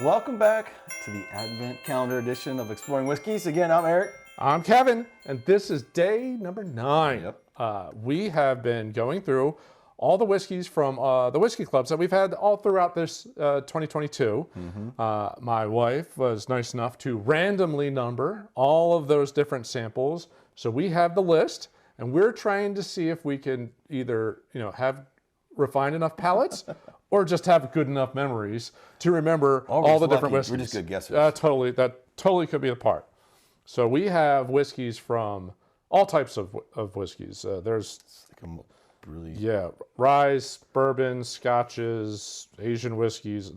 Welcome back to the Advent Calendar edition of Exploring Whiskies. Again, I'm Eric. I'm Kevin, and this is day number 9. Yep. We have been going through all the whiskeys from the whiskey clubs that we've had all throughout this 2022. My wife was nice enough to randomly number all of those different samples. So we have the list, and we're trying to see if we can either, have refined enough palates or just have good enough memories to remember all the different whiskeys. We're just good guessers. Totally. That totally could be the part. So we have whiskeys from all types of whiskeys. There's rye, bourbon, scotches, Asian whiskeys.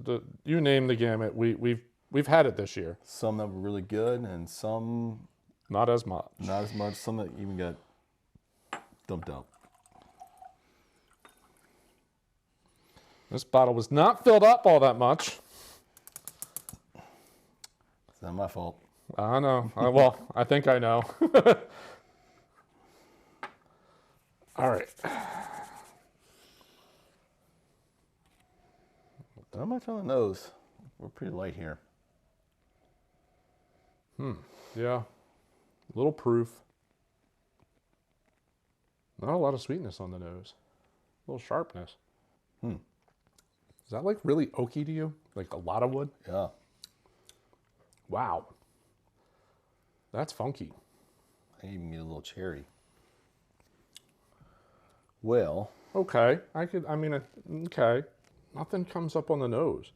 You name the gamut. We've had it this year. Some that were really good, and some not as much. Not as much. Some that even got dumped out. This bottle was not filled up all that much. It's not my fault. I know. Well, I think I know. All right. Not much on the nose. We're pretty light here. Yeah. Little proof. Not a lot of sweetness on the nose. A little sharpness. Is that like really oaky to you? Like a lot of wood? Yeah. Wow. That's funky. I even get a little cherry. Well. Okay. Okay. Nothing comes up on the nose.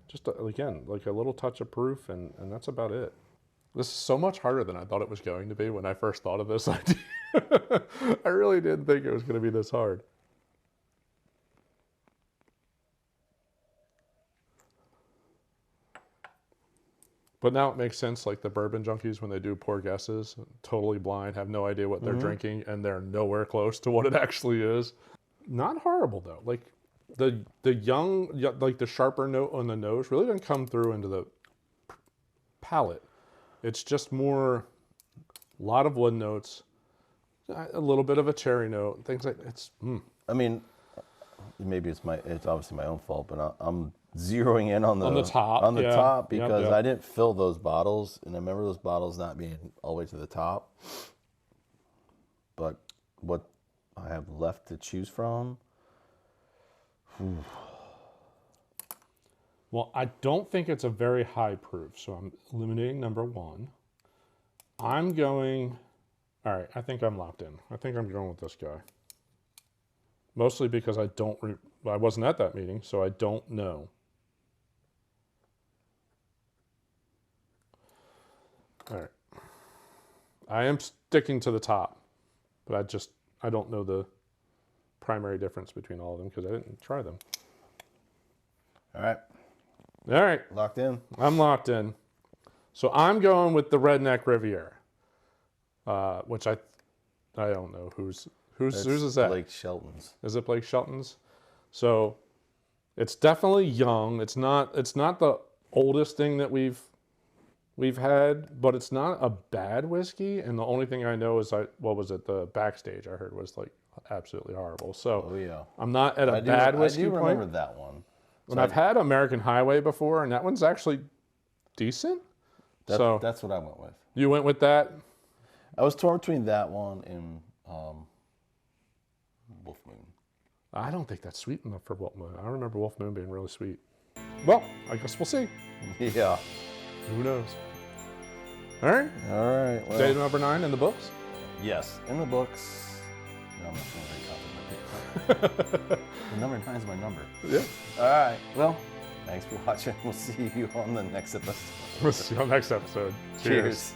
Just, again, like a little touch of proof, and that's about it. This is so much harder than I thought it was going to be when I first thought of this idea. I really didn't think it was going to be this hard. But now it makes sense, like the bourbon junkies, when they do poor guesses, totally blind, have no idea what they're drinking, and they're nowhere close to what it actually is. Not horrible, though. Like, the young, like the sharper note on the nose really doesn't come through into the palate. It's just more, a lot of wood notes, a little bit of a cherry note, things like it's. I mean, maybe it's obviously my own fault, but I'm zeroing in on the top because I didn't fill those bottles, and I remember those bottles not being all the way to the top. But what I have left to choose from. Well, I don't think it's a very high proof, so I'm eliminating number 1. I'm going. All right, I think I'm locked in. I think I'm going with this guy. Mostly because I wasn't at that meeting, so I don't know. All right. I am sticking to the top, but I don't know the primary difference between all of them because I didn't try them. All right. All right. Locked in. I'm locked in. So I'm going with the Redneck Riviera, which I don't know whose is that? Blake Shelton's. Is it Blake Shelton's? So it's definitely young. It's not the oldest thing that we've had, but it's not a bad whiskey. And the only thing I know is the backstage I heard was like absolutely horrible. So I'm not at a bad whiskey I do point. remember that one. And I've had American Highway before, and that one's actually decent. That's what I went with. You went with that? I was torn between that one and Wolf Moon. I don't think that's sweet enough for Wolf Moon. I remember Wolf Moon being really sweet. Well, I guess we'll see. Yeah. Who knows? All right. All right. Well, Day number 9 in the books? Yes, in the books. No, I'm not feeling very confident. The number 9 is my number. Yeah. All right. Well, thanks for watching. We'll see you on the next episode. We'll see you on the next episode. Cheers.